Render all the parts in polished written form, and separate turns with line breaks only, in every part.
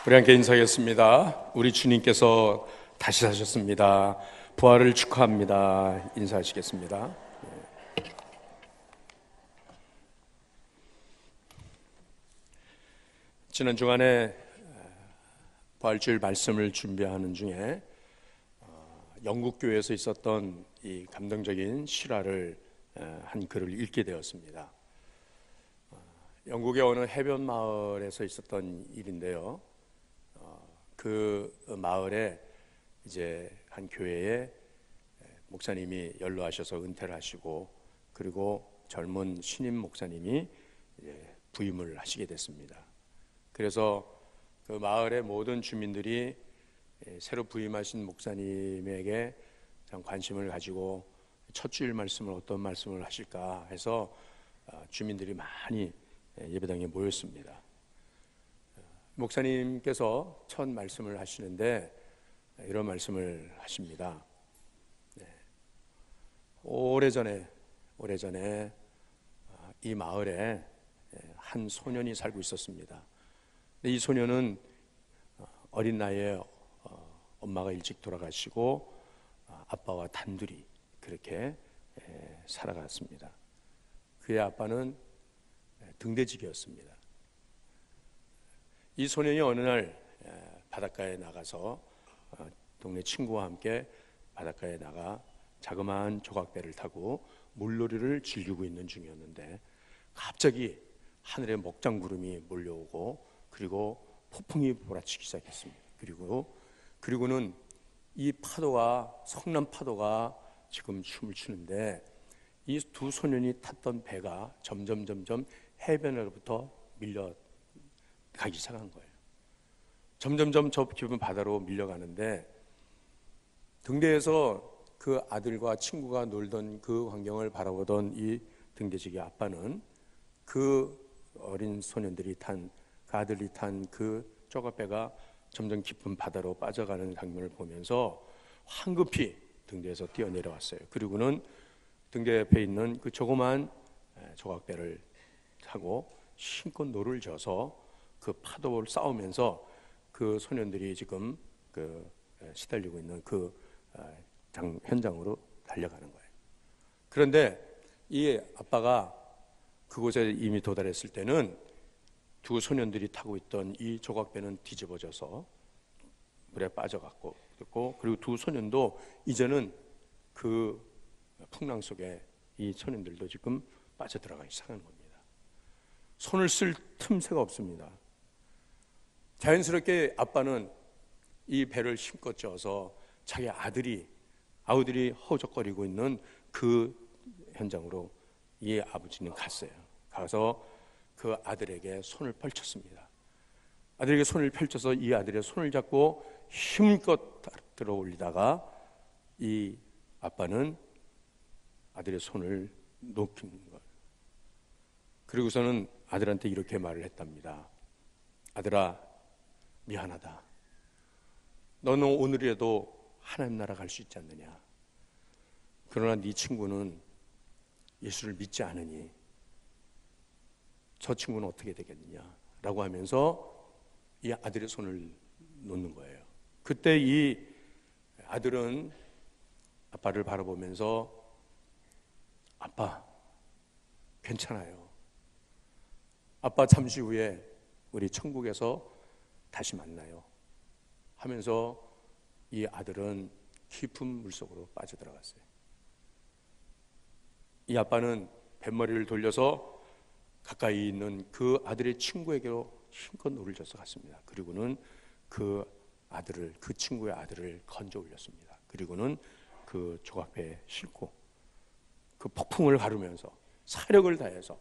우리 함께 인사하겠습니다. 우리 주님께서 다시 사셨습니다. 부활을 축하합니다. 인사하시겠습니다. 지난 주간에 부활주일 말씀을 준비하는 중에 영국 교회에서 있었던 이 감동적인 실화를 한 글을 읽게 되었습니다. 영국의 어느 해변 마을에서 있었던 일인데요. 그 마을에 이제 한 교회에 목사님이 연로하셔서 은퇴를 하시고, 그리고 젊은 신임 목사님이 이제 부임을 하시게 됐습니다. 그래서 그 마을의 모든 주민들이 새로 부임하신 목사님에게 참 관심을 가지고 첫 주일 말씀을 어떤 말씀을 하실까 해서 주민들이 많이 예배당에 모였습니다. 목사님께서 첫 말씀을 하시는데 이런 말씀을 하십니다. 오래전에 이 마을에 한 소년이 살고 있었습니다. 이 소년은 어린 나이에 엄마가 일찍 돌아가시고 아빠와 단둘이 그렇게 살아갔습니다. 그의 아빠는 등대직이었습니다. 이 소년이 어느 날 바닷가에 나가서 동네 친구와 함께 바닷가에 나가 자그마한 조각배를 타고 물놀이를 즐기고 있는 중이었는데, 갑자기 하늘에 먹장구름이 몰려오고 그리고 폭풍이 몰아치기 시작했습니다. 그리고는 이 파도가, 성난 파도가 지금 춤을 추는데, 이 두 소년이 탔던 배가 점점 해변으로부터 밀려가기 시작한 거예요. 점점 저 깊은 바다로 밀려가는데, 등대에서 그 아들과 친구가 놀던 그 광경을 바라보던 이 등대직의 아빠는 그 어린 소년들이 탄, 그 아들이 탄 그 조각배가 점점 깊은 바다로 빠져가는 장면을 보면서 황급히 등대에서 뛰어내려왔어요. 그리고는 등대 옆에 있는 그 조그만 조각배를 타고 신껏 노를 져서 그 파도를 싸우면서 그 소년들이 지금 그 시달리고 있는 그 현장으로 달려가는 거예요. 그런데 이 아빠가 그곳에 이미 도달했을 때는 두 소년들이 타고 있던 이 조각배는 뒤집어져서 물에 빠져갔고, 그리고 두 소년도 이제는 그 풍랑 속에 이 소년들도 지금 빠져들어가기 시작하는 겁니다. 손을 쓸 틈새가 없습니다. 자연스럽게 아빠는 이 배를 힘껏 져서 자기 아들이 허우적거리고 있는 그 현장으로 이 아버지는 갔어요. 가서 그 아들에게 손을 펼쳤습니다. 아들에게 손을 펼쳐서 이 아들의 손을 잡고 힘껏 들어 올리다가 이 아빠는 아들의 손을 놓긴 거예요. 그리고서는 아들한테 이렇게 말을 했답니다. 아들아, 미안하다. 너는 오늘이라도 하나님 나라 갈 수 있지 않느냐. 그러나 네 친구는 예수를 믿지 않으니 저 친구는 어떻게 되겠느냐 라고 하면서 이 아들의 손을 놓는 거예요. 그때 이 아들은 아빠를 바라보면서 아빠, 괜찮아요. 아빠 잠시 후에 우리 천국에서 다시 만나요 하면서 이 아들은 깊은 물속으로 빠져들어갔어요. 이 아빠는 뱃머리를 돌려서 가까이 있는 그 아들의 친구에게로 힘껏 노를 져서 갔습니다. 그리고는 그 친구의 아들을 건져 올렸습니다. 그리고는 그 조각배에 싣고 그 폭풍을 가르면서 사력을 다해서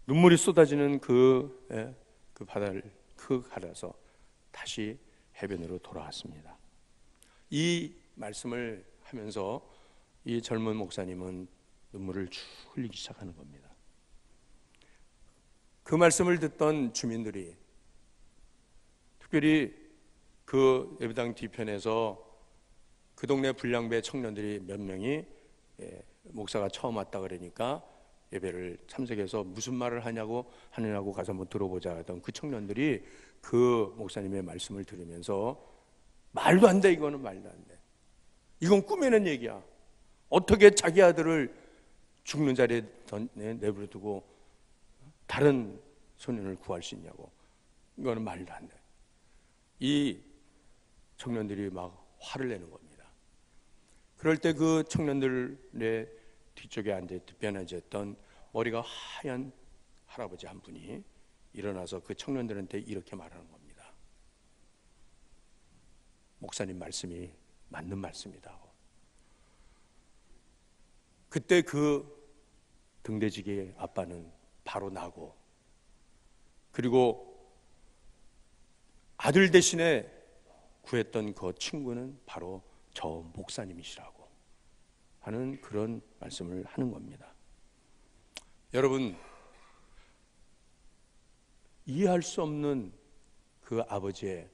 눈물이 쏟아지는 그 바다를 갈아서 다시 해변으로 돌아왔습니다. 이 말씀을 하면서 이 젊은 목사님은 눈물을 쭉 흘리기 시작하는 겁니다. 그 말씀을 듣던 주민들이, 특별히 그 예배당 뒤편에서 그 동네 불량배 청년들이 몇 명이 목사가 처음 왔다 그러니까 예배를 참석해서 무슨 말을 하느냐고 가서 한번 들어보자 하던 그 청년들이 그 목사님의 말씀을 들으면서 말도 안 돼, 이거는 말도 안 돼, 이건 꾸미는 얘기야, 어떻게 자기 아들을 죽는 자리에 내버려 두고 다른 소년을 구할 수 있냐고, 이거는 말도 안 돼. 이 청년들이 막 화를 내는 겁니다. 그럴 때 그 청년들의 뒤쪽에 뒤편에 앉았던 머리가 하얀 할아버지 한 분이 일어나서 그 청년들한테 이렇게 말하는 겁니다. 목사님 말씀이 맞는 말씀이다. 그때 그 등대지기의 아빠는 바로 나고, 그리고 아들 대신에 구했던 그 친구는 바로 저 목사님이시라고 하는 그런 말씀을 하는 겁니다. 여러분, 이해할 수 없는 그 아버지의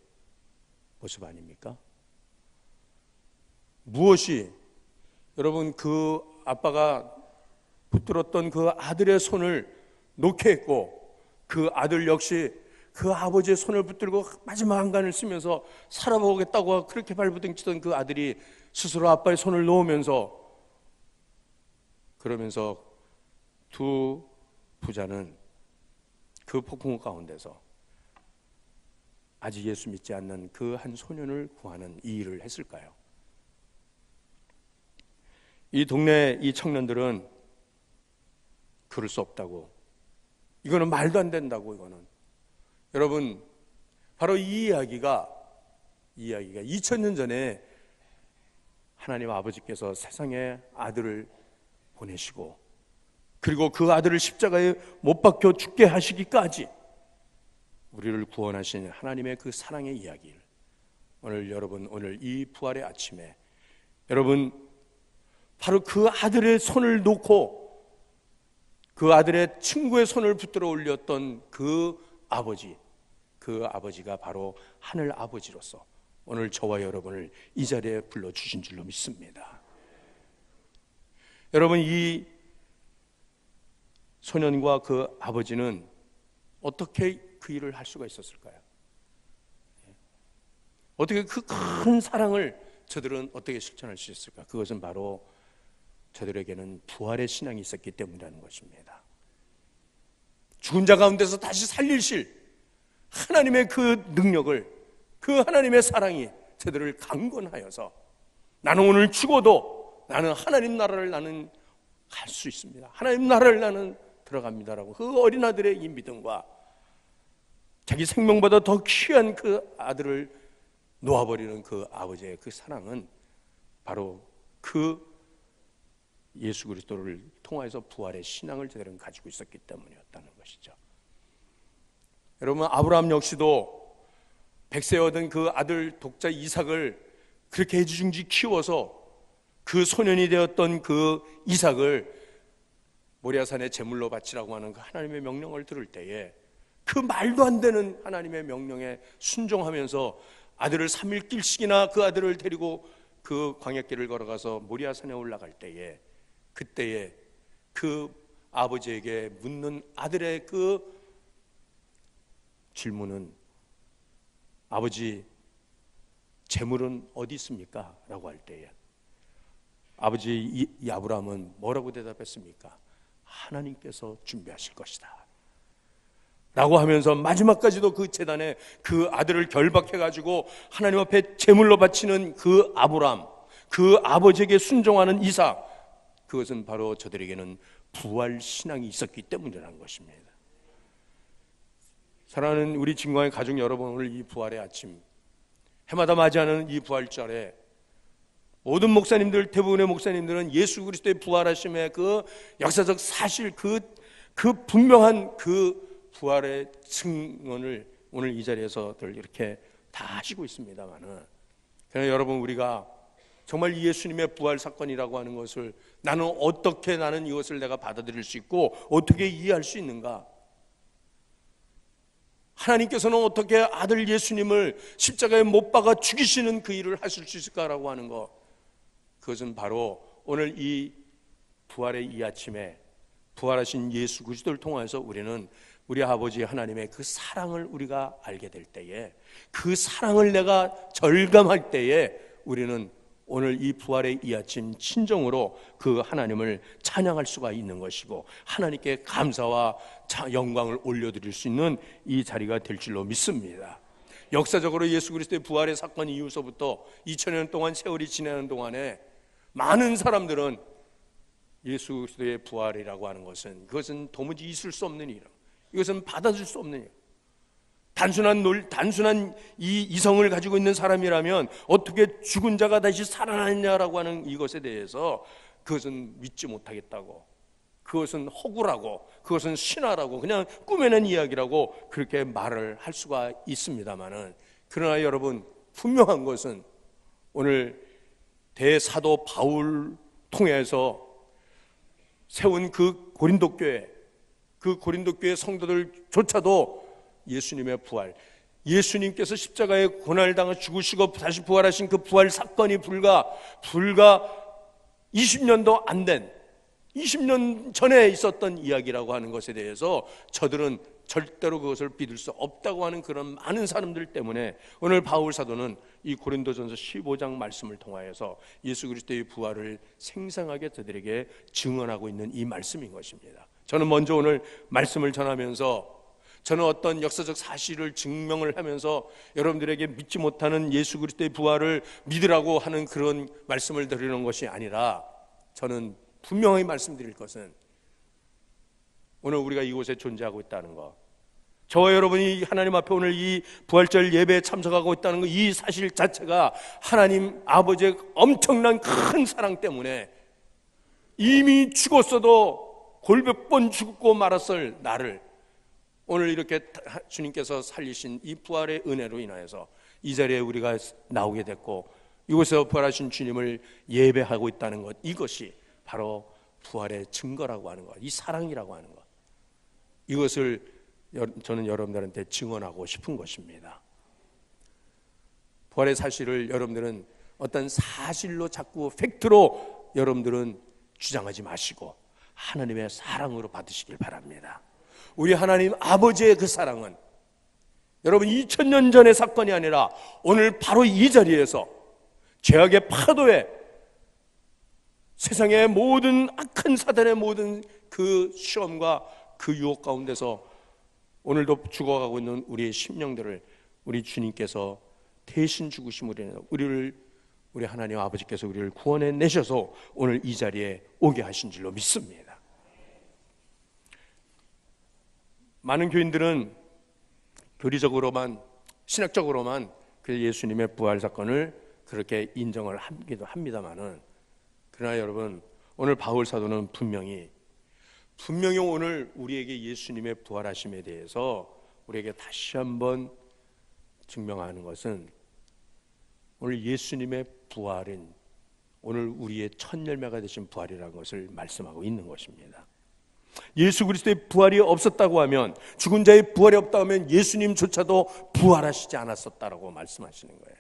모습 아닙니까? 무엇이 여러분 그 아빠가 붙들었던 그 아들의 손을 놓게 했고, 그 아들 역시 그 아버지의 손을 붙들고 마지막 한간을 쓰면서 살아보겠다고 그렇게 발부둥치던 그 아들이 스스로 아빠의 손을 놓으면서, 그러면서 두 부자는 그 폭풍 가운데서 아직 예수 믿지 않는 그 한 소년을 구하는 이 일을 했을까요? 이 동네 이 청년들은 그럴 수 없다고, 이거는 말도 안 된다고, 이거는. 여러분, 바로 이 이야기가 2000년 전에 하나님 아버지께서 세상에 아들을 보내시고, 그리고 그 아들을 십자가에 못 박혀 죽게 하시기까지 우리를 구원하신 하나님의 그 사랑의 이야기를 오늘 이 부활의 아침에 여러분 바로 그 아들의 손을 놓고 그 아들의 친구의 손을 붙들어 올렸던 그 아버지가 바로 하늘 아버지로서 오늘 저와 여러분을 이 자리에 불러주신 줄로 믿습니다. 여러분, 이 소년과 그 아버지는 어떻게 그 일을 할 수가 있었을까요? 어떻게 그 큰 사랑을 저들은 어떻게 실천할 수 있을까? 그것은 바로 저들에게는 부활의 신앙이 있었기 때문이라는 것입니다. 죽은 자 가운데서 다시 살리실 하나님의 그 능력을, 그 하나님의 사랑이 저들을 강건하여서 나는 오늘 죽어도 나는 하나님 나라를 나는 갈 수 있습니다, 하나님 나라를 나는 들어갑니다라고 그 어린 아들의 이 믿음과 자기 생명보다 더 귀한 그 아들을 놓아버리는 그 아버지의 그 사랑은 바로 그 예수 그리스도를 통하여서 부활의 신앙을 저들은 가지고 있었기 때문이었다는 것이죠. 여러분, 아브라함 역시도 100세 얻은 그 아들 독자 이삭을 그렇게 애지중지 키워서 그 소년이 되었던 그 이삭을 모리아산에 제물로 바치라고 하는 그 하나님의 명령을 들을 때에 그 말도 안 되는 하나님의 명령에 순종하면서 아들을 3일 길씩이나 그 아들을 데리고 그 광야길을 걸어가서 모리아산에 올라갈 때에 그때에 그 아버지에게 묻는 아들의 그 질문은 아버지, 재물은 어디 있습니까? 라고 할 때에 아버지 이 아브라함은 뭐라고 대답했습니까? 하나님께서 준비하실 것이다 라고 하면서 마지막까지도 그 제단에 그 아들을 결박해가지고 하나님 앞에 제물로 바치는 그 아브라함, 그 아버지에게 순종하는 이삭, 그것은 바로 저들에게는 부활 신앙이 있었기 때문이라는 것입니다. 사랑하는 우리 진광의 가족 여러분, 오늘 이 부활의 아침, 해마다 맞이하는 이 부활절에 모든 목사님들, 대부분의 목사님들은 예수 그리스도의 부활하심의 그 역사적 사실, 그 분명한 그 부활의 증언을 오늘 이 자리에서들 이렇게 다 하시고 있습니다만은, 그러나 여러분, 우리가 정말 예수님의 부활 사건이라고 하는 것을 나는 이것을 내가 받아들일 수 있고 어떻게 이해할 수 있는가? 하나님께서는 어떻게 아들 예수님을 십자가에 못 박아 죽이시는 그 일을 하실 수 있을까라고 하는 것, 그것은 바로 오늘 이 부활의 이 아침에 부활하신 예수 그리스도를 통해서 우리는 우리 아버지 하나님의 그 사랑을 우리가 알게 될 때에, 그 사랑을 내가 절감할 때에 우리는 오늘 이 부활의 이 아침 친정으로 그 하나님을 찬양할 수가 있는 것이고, 하나님께 감사와 영광을 올려드릴 수 있는 이 자리가 될 줄로 믿습니다. 역사적으로 예수 그리스도의 부활의 사건 이후서부터 2000년 동안 세월이 지나는 동안에 많은 사람들은 예수 그리스도의 부활이라고 하는 것은, 그것은 도무지 있을 수 없는 일, 이것은 받아줄 수 없는 일, 단순한 이 이성을 가지고 있는 사람이라면 어떻게 죽은 자가 다시 살아나느냐라고 하는 이것에 대해서 그것은 믿지 못하겠다고, 그것은 허구라고, 그것은 신화라고, 그냥 꾸며낸 이야기라고 그렇게 말을 할 수가 있습니다만은, 그러나 여러분, 분명한 것은 오늘 대사도 바울 통해서 세운 그 고린도 교회, 그 고린도 교회 성도들조차도 예수님의 부활, 예수님께서 십자가에 고난을 당하 죽으시고 다시 부활하신 그 부활 사건이 불과 20년도 안 된, 20년 전에 있었던 이야기라고 하는 것에 대해서 저들은 절대로 그것을 믿을 수 없다고 하는 그런 많은 사람들 때문에 오늘 바울 사도는 이 고린도전서 15장 말씀을 통하여서 예수 그리스도의 부활을 생생하게 저들에게 증언하고 있는 이 말씀인 것입니다. 저는 먼저 오늘 말씀을 전하면서 저는 어떤 역사적 사실을 증명을 하면서 여러분들에게 믿지 못하는 예수 그리스도의 부활을 믿으라고 하는 그런 말씀을 드리는 것이 아니라, 저는 분명히 말씀드릴 것은 오늘 우리가 이곳에 존재하고 있다는 것, 저와 여러분이 하나님 앞에 오늘 이 부활절 예배에 참석하고 있다는 것, 이 사실 자체가 하나님 아버지의 엄청난 큰 사랑 때문에 이미 죽었어도 골몇 번 죽고 말았을 나를 오늘 이렇게 주님께서 살리신 이 부활의 은혜로 인하여서 이 자리에 우리가 나오게 됐고, 이곳에서 부활하신 주님을 예배하고 있다는 것, 이것이 바로 부활의 증거라고 하는 것, 이 사랑이라고 하는 것, 이것을 저는 여러분들한테 증언하고 싶은 것입니다. 부활의 사실을 여러분들은 어떤 사실로 자꾸 팩트로 여러분들은 주장하지 마시고 하나님의 사랑으로 받으시길 바랍니다. 우리 하나님 아버지의 그 사랑은 여러분 2000년 전의 사건이 아니라 오늘 바로 이 자리에서 죄악의 파도에, 세상의 모든 악한 사단의 모든 그 시험과 그 유혹 가운데서 오늘도 죽어가고 있는 우리의 심령들을 우리 주님께서 대신 죽으심으로 인해 우리 하나님 아버지께서 우리를 구원해 내셔서 오늘 이 자리에 오게 하신 줄로 믿습니다. 많은 교인들은 교리적으로만, 신학적으로만 그 예수님의 부활 사건을 그렇게 인정을 하기도 합니다만은, 그러나 여러분, 오늘 바울 사도는 분명히 오늘 우리에게 예수님의 부활하심에 대해서 우리에게 다시 한번 증명하는 것은, 오늘 예수님의 부활은 오늘 우리의 첫 열매가 되신 부활이라는 것을 말씀하고 있는 것입니다. 예수 그리스도의 부활이 없었다고 하면, 죽은 자의 부활이 없다고 하면 예수님조차도 부활하시지 않았었다라고 말씀하시는 거예요.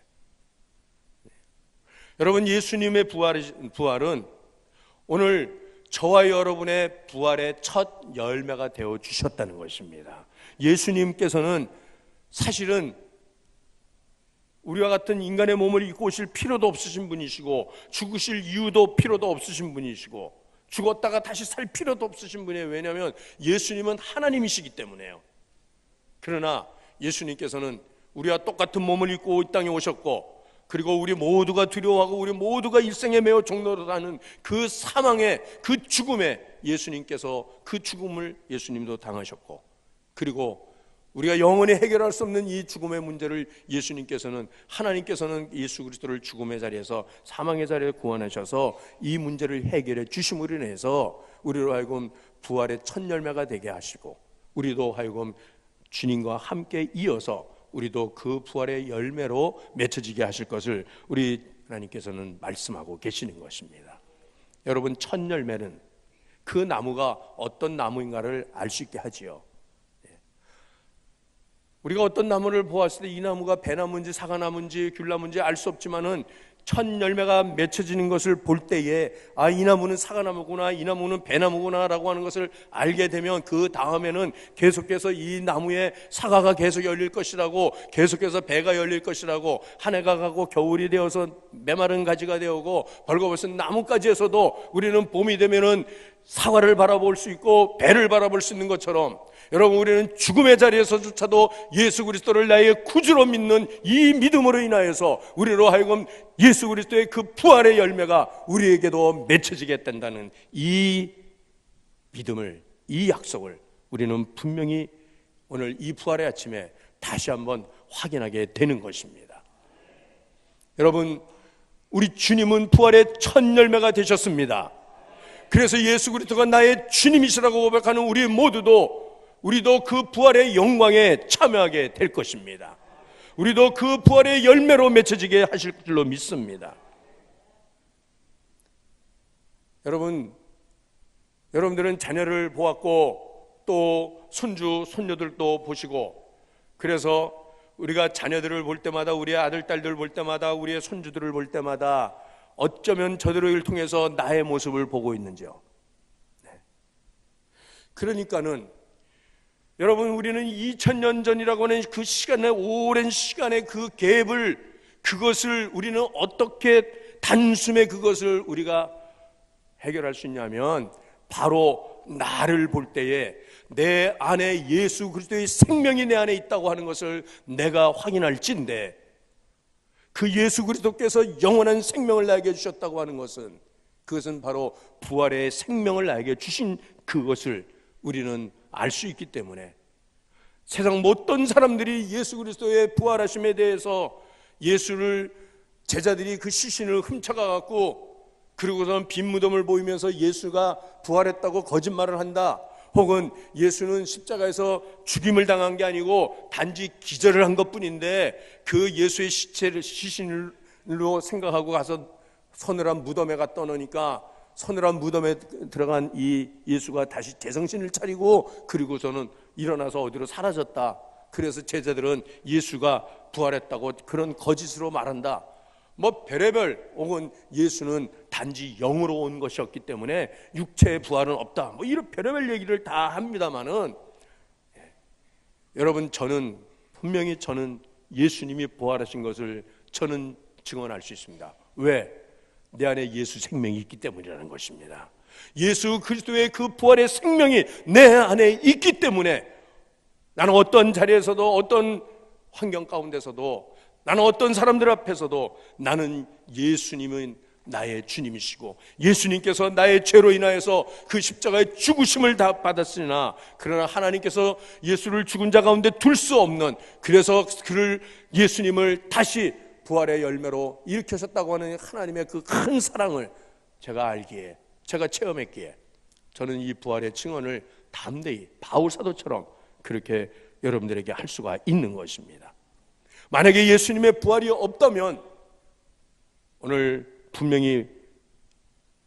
여러분, 예수님의 부활은 오늘 저와 여러분의 부활의 첫 열매가 되어 주셨다는 것입니다. 예수님께서는 사실은 우리와 같은 인간의 몸을 입고 오실 필요도 없으신 분이시고, 죽으실 이유도 필요도 없으신 분이시고, 죽었다가 다시 살 필요도 없으신 분이에요. 왜냐하면 예수님은 하나님이시기 때문에요. 그러나 예수님께서는 우리와 똑같은 몸을 입고 이 땅에 오셨고, 그리고 우리 모두가 두려워하고 우리 모두가 일생에 매어 종노릇하는 그 사망의 그 죽음에 예수님께서 그 죽음을 예수님도 당하셨고, 그리고 우리가 영원히 해결할 수 없는 이 죽음의 문제를 하나님께서는 예수 그리스도를 죽음의 자리에서, 사망의 자리에 구원하셔서 이 문제를 해결해 주심으로 인해서 우리로 하여금 부활의 첫 열매가 되게 하시고, 우리도 하여금 주님과 함께 이어서 우리도 그 부활의 열매로 맺혀지게 하실 것을 우리 하나님께서는 말씀하고 계시는 것입니다. 여러분, 첫 열매는 그 나무가 어떤 나무인가를 알 수 있게 하지요. 우리가 어떤 나무를 보았을 때 이 나무가 배나무인지 사과나무인지 귤나무인지 알 수 없지만은 첫 열매가 맺혀지는 것을 볼 때에 이 나무는 사과나무구나, 이 나무는 배나무구나 라고 하는 것을 알게 되면 그 다음에는 계속해서 이 나무에 사과가 계속 열릴 것이라고, 계속해서 배가 열릴 것이라고, 한 해가 가고 겨울이 되어서 메마른 가지가 되고 벌거벗은 나뭇가지에서도 우리는 봄이 되면은 사과를 바라볼 수 있고 배를 바라볼 수 있는 것처럼, 여러분, 우리는 죽음의 자리에서조차도 예수 그리스도를 나의 구주로 믿는 이 믿음으로 인하여서 우리로 하여금 예수 그리스도의 그 부활의 열매가 우리에게도 맺혀지게 된다는 이 믿음을, 이 약속을 우리는 분명히 오늘 이 부활의 아침에 다시 한번 확인하게 되는 것입니다. 여러분, 우리 주님은 부활의 첫 열매가 되셨습니다. 그래서 예수 그리스도가 나의 주님이시라고 고백하는 우리도 그 부활의 영광에 참여하게 될 것입니다. 우리도 그 부활의 열매로 맺혀지게 하실 줄로 믿습니다. 여러분들은 자녀를 보았고 또 손주, 손녀들도 보시고, 그래서 우리가 자녀들을 볼 때마다, 우리의 아들, 딸들 볼 때마다, 우리의 손주들을 볼 때마다 어쩌면 저들을 통해서 나의 모습을 보고 있는지요. 그러니까는 여러분, 우리는 2000년 전이라고 하는 그 시간의, 오랜 시간의 그 갭을, 그것을 우리는 어떻게 단숨에 그것을 우리가 해결할 수 있냐면, 바로 나를 볼 때에 내 안에 예수 그리스도의 생명이 내 안에 있다고 하는 것을 내가 확인할진데, 그 예수 그리스도께서 영원한 생명을 나에게 주셨다고 하는 것은, 그것은 바로 부활의 생명을 나에게 주신 그것을 우리는 알 수 있기 때문에, 세상 못된 사람들이 예수 그리스도의 부활하심에 대해서 예수를, 제자들이 그 시신을 훔쳐가 갖고 그리고선 빈 무덤을 보이면서 예수가 부활했다고 거짓말을 한다, 혹은 예수는 십자가에서 죽임을 당한 게 아니고 단지 기절을 한 것뿐인데 그 예수의 시신으로 생각하고 가서 서늘한 무덤에 갖다 놓으니까 서늘한 무덤에 들어간 이 예수가 다시 제정신을 차리고 그리고서는 일어나서 어디로 사라졌다. 그래서 제자들은 예수가 부활했다고 그런 거짓으로 말한다. 뭐 별의별, 혹은 예수는 단지 영으로 온 것이었기 때문에 육체의 부활은 없다, 뭐 이런 별의별 얘기를 다 합니다만은, 여러분, 분명히 저는 예수님이 부활하신 것을 저는 증언할 수 있습니다. 왜? 내 안에 예수 생명이 있기 때문이라는 것입니다. 예수 그리스도의 그 부활의 생명이 내 안에 있기 때문에 나는 어떤 자리에서도, 어떤 환경 가운데서도, 나는 어떤 사람들 앞에서도 나는 예수님은 나의 주님이시고 예수님께서 나의 죄로 인하여서 그 십자가의 죽으심을 다 받았으나, 그러나 하나님께서 예수를 죽은 자 가운데 둘 수 없는, 그래서 예수님을 다시 부활의 열매로 일으키셨다고 하는 하나님의 그 큰 사랑을 제가 알기에, 제가 체험했기에 저는 이 부활의 증언을 담대히 바울 사도처럼 그렇게 여러분들에게 할 수가 있는 것입니다. 만약에 예수님의 부활이 없다면 오늘 분명히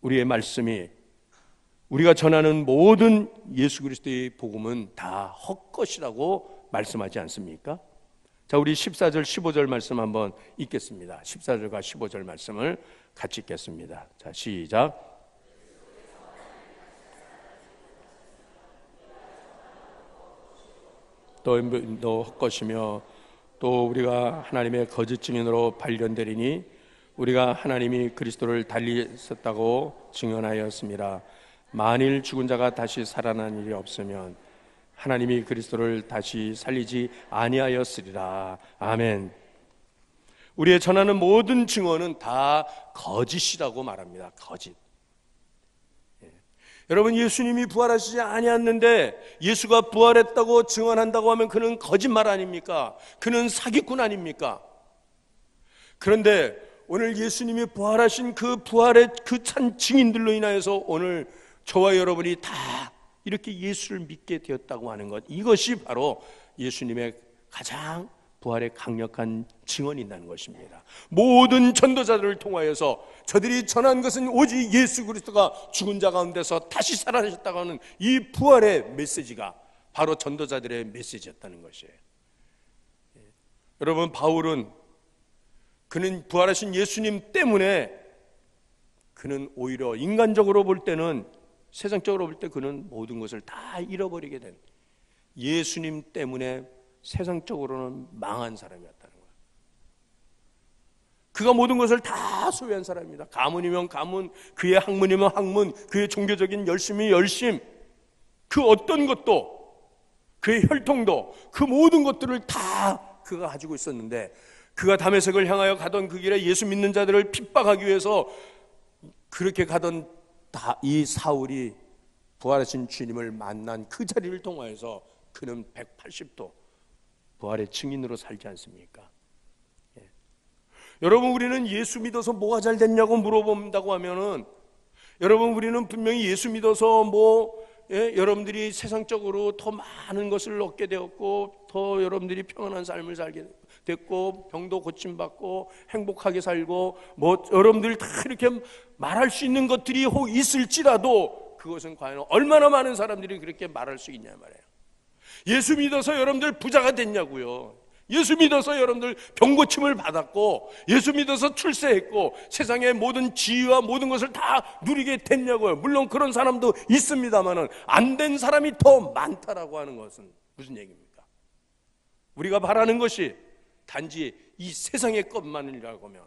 우리의 말씀이, 우리가 전하는 모든 예수 그리스도의 복음은 다 헛것이라고 말씀하지 않습니까? 자, 우리 14절 15절 말씀 한번 읽겠습니다. 14절과 15절 말씀을 같이 읽겠습니다. 자, 시작. 또 헛것이며 또 우리가 하나님의 거짓 증인으로 발견되리니 우리가 하나님이 그리스도를 달리 썼다고 증언하였습니다. 만일 죽은 자가 다시 살아난 일이 없으면 하나님이 그리스도를 다시 살리지 아니하였으리라. 아멘. 우리의 전하는 모든 증언은 다 거짓이라고 말합니다. 거짓. 여러분, 예수님이 부활하시지 아니었는데 예수가 부활했다고 증언한다고 하면 그는 거짓말 아닙니까? 그는 사기꾼 아닙니까? 그런데 오늘 예수님이 부활하신 그 부활의 그 찬 증인들로 인하여서 오늘 저와 여러분이 다 이렇게 예수를 믿게 되었다고 하는 것, 이것이 바로 예수님의 가장 부활의 강력한 증언이 있다는 것입니다. 모든 전도자들을 통하여서 저들이 전한 것은 오직 예수 그리스도가 죽은 자 가운데서 다시 살아나셨다고 하는 이 부활의 메시지가 바로 전도자들의 메시지였다는 것이에요. 여러분, 바울은 그는 부활하신 예수님 때문에 그는 오히려 인간적으로 볼 때는, 세상적으로 볼 때 그는 모든 것을 다 잃어버리게 된, 예수님 때문에 세상적으로는 망한 사람이었다는 거예요. 그가 모든 것을 다 소유한 사람입니다. 가문이면 가문, 그의 학문이면 학문, 그의 종교적인 열심이 열심, 그 어떤 것도, 그의 혈통도, 그 모든 것들을 다 그가 가지고 있었는데, 그가 다메섹을 향하여 가던 그 길에 예수 믿는 자들을 핍박하기 위해서 그렇게 가던 이 사울이 부활하신 주님을 만난 그 자리를 통하여서 그는 180도 부활의 증인으로 살지 않습니까? 예. 여러분, 우리는 예수 믿어서 뭐가 잘 됐냐고 물어본다고 하면은, 여러분, 우리는 분명히 예수 믿어서 여러분들이 세상적으로 더 많은 것을 얻게 되었고, 더 여러분들이 평안한 삶을 살게 됐고, 병도 고침받고 행복하게 살고, 여러분들 다 이렇게 말할 수 있는 것들이 혹 있을지라도 그것은 과연 얼마나 많은 사람들이 그렇게 말할 수 있냐 말이에요. 예수 믿어서 여러분들 부자가 됐냐고요. 예수 믿어서 여러분들 병고침을 받았고, 예수 믿어서 출세했고, 세상의 모든 지위와 모든 것을 다 누리게 됐냐고요. 물론 그런 사람도 있습니다만은 안 된 사람이 더 많다라고 하는 것은 무슨 얘기입니까? 우리가 바라는 것이 단지 이 세상의 것만이라고 하면,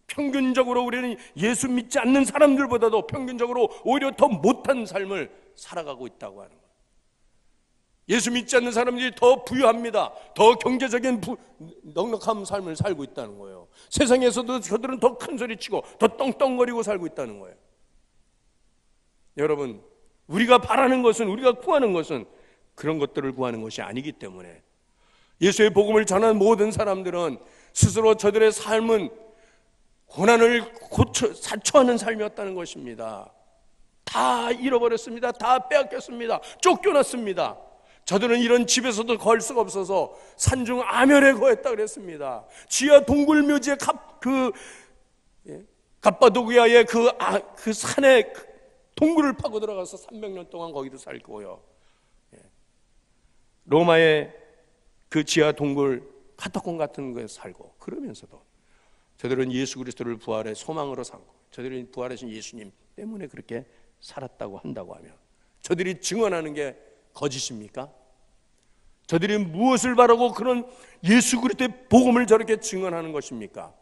평균적으로 우리는 예수 믿지 않는 사람들보다도 평균적으로 오히려 더 못한 삶을 살아가고 있다고 하는 거예요. 예수 믿지 않는 사람들이 더 부유합니다. 더 경제적인 넉넉한 삶을 살고 있다는 거예요. 세상에서도 저들은 더 큰 소리치고 더 떵떵거리고 살고 있다는 거예요. 여러분, 우리가 바라는 것은, 우리가 구하는 것은 그런 것들을 구하는 것이 아니기 때문에, 예수의 복음을 전한 모든 사람들은 스스로 저들의 삶은 고난을 자초하는 삶이었다는 것입니다. 다 잃어버렸습니다. 다 빼앗겼습니다. 쫓겨났습니다. 저들은 이런 집에서도 거할 수가 없어서 산중 아멸에 거했다 그랬습니다. 지하 동굴묘지의 갑바도기아의 그 산에 동굴을 파고 들어가서 300년 동안 거기도 살고요. 로마의 그 지하 동굴 카타콤 같은 거에 살고, 그러면서도 저들은 예수 그리스도를 부활의 소망으로 삼고, 저들은 부활하신 예수님 때문에 그렇게 살았다고 한다고 하면, 저들이 증언하는 게 거짓입니까? 저들이 무엇을 바라고 그런 예수 그리스도의 복음을 저렇게 증언하는 것입니까?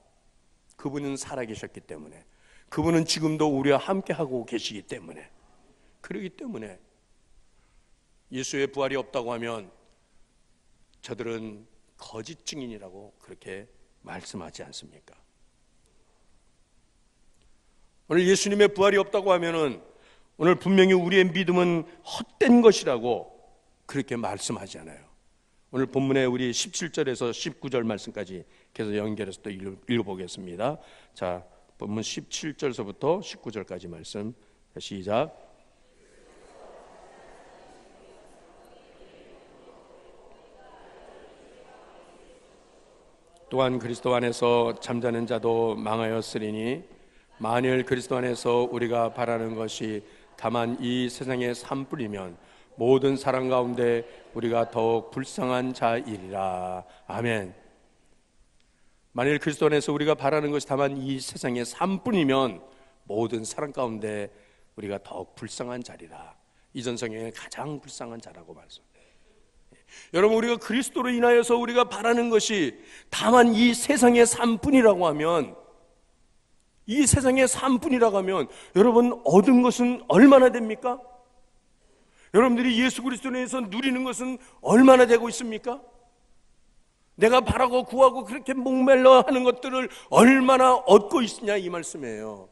그분은 살아계셨기 때문에, 그분은 지금도 우리와 함께하고 계시기 때문에, 그러기 때문에 예수의 부활이 없다고 하면 저들은 거짓 증인이라고 그렇게 말씀하지 않습니까? 오늘 예수님의 부활이 없다고 하면은 오늘 분명히 우리의 믿음은 헛된 것이라고 그렇게 말씀하지 않아요. 오늘 본문에 우리 17절에서 19절 말씀까지 계속 연결해서 또 읽어보겠습니다. 자, 본문 17절서부터 19절까지 말씀 시작. 또한 그리스도 안에서 잠자는 자도 망하였으리니, 만일 그리스도 안에서 우리가 바라는 것이 다만 이 세상의 삶뿐이면 모든 사람 가운데 우리가 더욱 불쌍한 자이리라. 아멘. 만일 그리스도 안에서 우리가 바라는 것이 다만 이 세상의 삶뿐이면 모든 사람 가운데 우리가 더욱 불쌍한 자리라. 이전 성경에 가장 불쌍한 자라고 말씀합니다. 여러분, 우리가 그리스도로 인하여서 우리가 바라는 것이 다만 이 세상의 삶뿐이라고 하면, 이 세상의 삶뿐이라고 하면 여러분 얻은 것은 얼마나 됩니까? 여러분들이 예수 그리스도에서 누리는 것은 얼마나 되고 있습니까? 내가 바라고 구하고 그렇게 목말라 하는 것들을 얼마나 얻고 있느냐, 이 말씀이에요.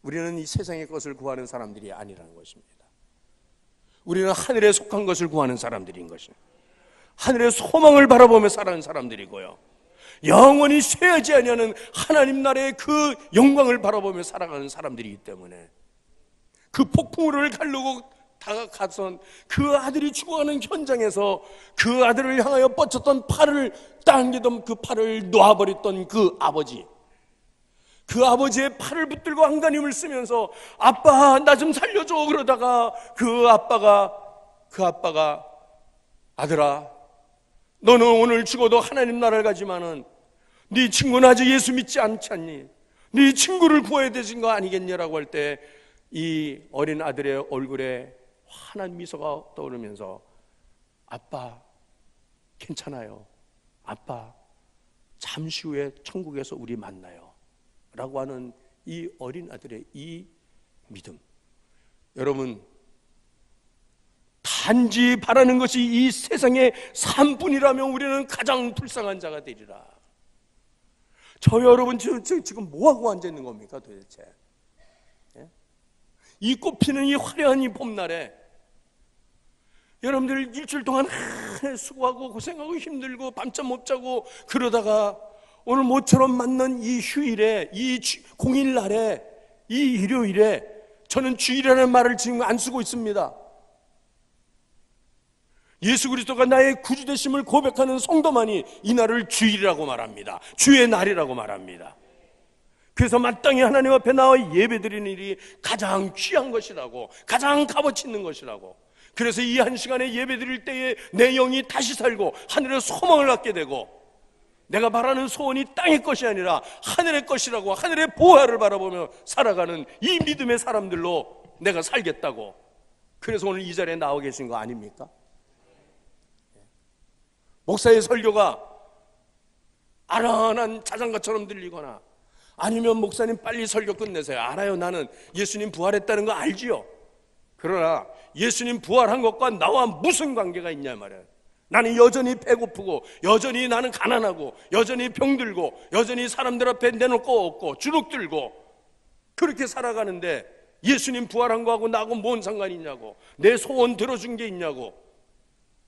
우리는 이 세상의 것을 구하는 사람들이 아니라는 것입니다. 우리는 하늘에 속한 것을 구하는 사람들인 것입니다. 하늘의 소망을 바라보며 살아가는 사람들이고요, 영원히 쇠하지 아니하는 하나님 나라의 그 영광을 바라보며 살아가는 사람들이기 때문에, 그 폭풍우를 가르고 다가가선 그 아들이 죽어가는 현장에서 그 아들을 향하여 뻗쳤던 팔을 당기던 그 팔을 놓아버렸던 그 아버지, 그 아버지의 팔을 붙들고 안간힘을 쓰면서 아빠 나 좀 살려줘 그러다가 그 아빠가 아들아, 너는 오늘 죽어도 하나님 나라를 가지만은 네 친구는 아직 예수 믿지 않잖니? 네 친구를 구해야 되는 거 아니겠냐라고 할 때 이 어린 아들의 얼굴에 환한 미소가 떠오르면서 아빠 괜찮아요. 아빠 잠시 후에 천국에서 우리 만나요. 라고 하는 이 어린 아들의 이 믿음. 여러분, 단지 바라는 것이 이 세상의 삶뿐이라면 우리는 가장 불쌍한 자가 되리라. 저 여러분 지금 뭐하고 앉아있는 겁니까 도대체? 예? 이 꽃피는 이 화려한 이 봄날에 여러분들 일주일 동안 수고하고 고생하고 힘들고 밤잠 못 자고 그러다가 오늘 모처럼 맞는 이 휴일에, 이 공일날에, 이 일요일에 저는 주일이라는 말을 지금 안 쓰고 있습니다. 예수 그리스도가 나의 구주 되심을 고백하는 성도만이 이 날을 주일이라고 말합니다. 주의 날이라고 말합니다. 그래서 마땅히 하나님 앞에 나와 예배드리는 일이 가장 귀한 것이라고, 가장 값어치 있는 것이라고. 그래서 이 한 시간에 예배드릴 때에 내 영이 다시 살고 하늘의 소망을 갖게 되고, 내가 바라는 소원이 땅의 것이 아니라 하늘의 것이라고 하늘의 보화를 바라보며 살아가는 이 믿음의 사람들로 내가 살겠다고. 그래서 오늘 이 자리에 나와 계신 거 아닙니까? 목사의 설교가 아련한 자장가처럼 들리거나 아니면 목사님 빨리 설교 끝내세요. 알아요. 나는 예수님 부활했다는 거 알지요. 그러나 예수님 부활한 것과 나와 무슨 관계가 있냐 말이에요. 나는 여전히 배고프고 여전히 나는 가난하고 여전히 병들고 여전히 사람들 앞에 내놓고 없고 주눅들고 그렇게 살아가는데 예수님 부활한 거하고 나하고 뭔 상관이 있냐고, 내 소원 들어준 게 있냐고.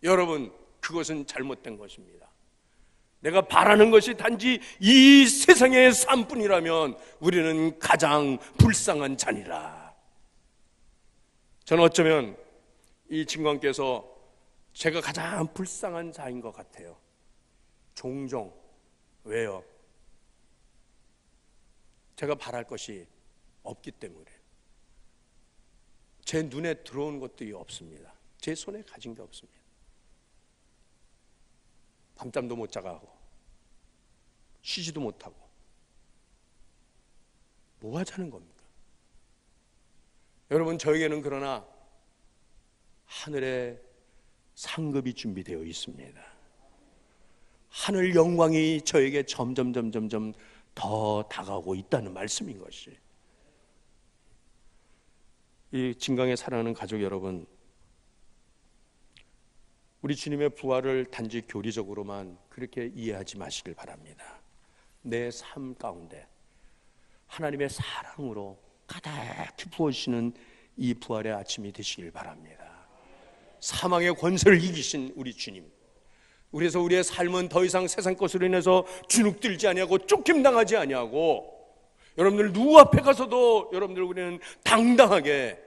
여러분, 그것은 잘못된 것입니다. 내가 바라는 것이 단지 이 세상의 삶뿐이라면 우리는 가장 불쌍한 자니라. 저는 어쩌면 이 친구께서 제가 가장 불쌍한 자인 것 같아요. 종종. 왜요? 제가 바랄 것이 없기 때문에. 제 눈에 들어온 것들이 없습니다. 제 손에 가진 게 없습니다. 밤잠도 못 자가고 쉬지도 못하고 뭐 하자는 겁니까? 여러분, 저에게는 그러나 하늘의 상급이 준비되어 있습니다. 하늘 영광이 저에게 점점 더 다가오고 있다는 말씀인 것이. 이 진강에 사랑하는 가족 여러분, 우리 주님의 부활을 단지 교리적으로만 그렇게 이해하지 마시길 바랍니다. 내 삶 가운데 하나님의 사랑으로 가득히 부어주시는 이 부활의 아침이 되시길 바랍니다. 사망의 권세를 이기신 우리 주님, 그래서 우리의 삶은 더 이상 세상 것으로 인해서 주눅들지 아니하고 쫓김당하지 아니하고, 여러분들 누구 앞에 가서도 여러분들 우리는 당당하게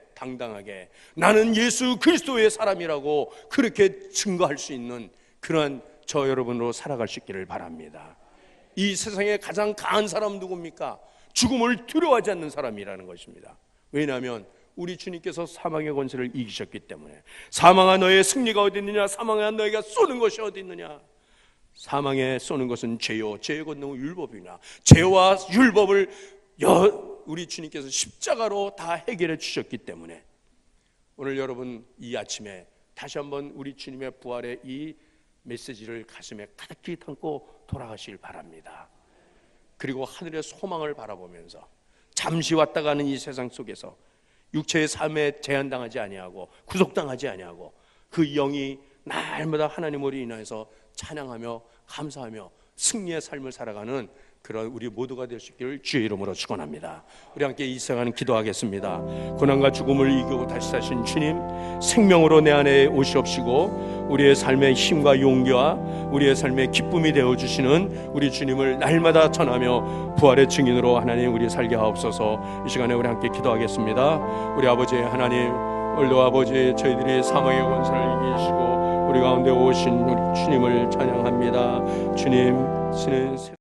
나는 예수 그리스도의 사람이라고 그렇게 증거할 수 있는 그러한 저 여러분으로 살아갈 수 있기를 바랍니다. 이 세상에 가장 강한 사람 누굽니까? 죽음을 두려워하지 않는 사람이라는 것입니다. 왜냐하면 우리 주님께서 사망의 권세를 이기셨기 때문에. 사망아 너의 승리가 어디 있느냐? 사망아 너희가 쏘는 것이 어디 있느냐? 사망에 쏘는 것은 죄요, 죄의 권능은 율법이나 죄와 율법을 우리 주님께서 십자가로 다 해결해 주셨기 때문에 오늘 여러분 이 아침에 다시 한번 우리 주님의 부활의 이 메시지를 가슴에 가득히 담고 돌아가시길 바랍니다. 그리고 하늘의 소망을 바라보면서 잠시 왔다 가는 이 세상 속에서 육체의 삶에 제한당하지 아니하고 구속당하지 아니하고 그 영이 날마다 하나님으로 인해서 찬양하며 감사하며 승리의 삶을 살아가는 그런 우리 모두가 될 수 있기를 주의 이름으로 축원합니다. 우리 함께 이 시간 기도하겠습니다. 고난과 죽음을 이기고 다시 사신 주님, 생명으로 내 안에 오시옵시고 우리의 삶의 힘과 용기와 우리의 삶의 기쁨이 되어주시는 우리 주님을 날마다 전하며 부활의 증인으로 하나님 우리 살게 하옵소서. 이 시간에 우리 함께 기도하겠습니다. 우리 아버지 하나님, 오늘도 아버지 저희들이 사망의 권세를 이기시고 우리 가운데 오신 우리 주님을 찬양합니다. 주님, 신은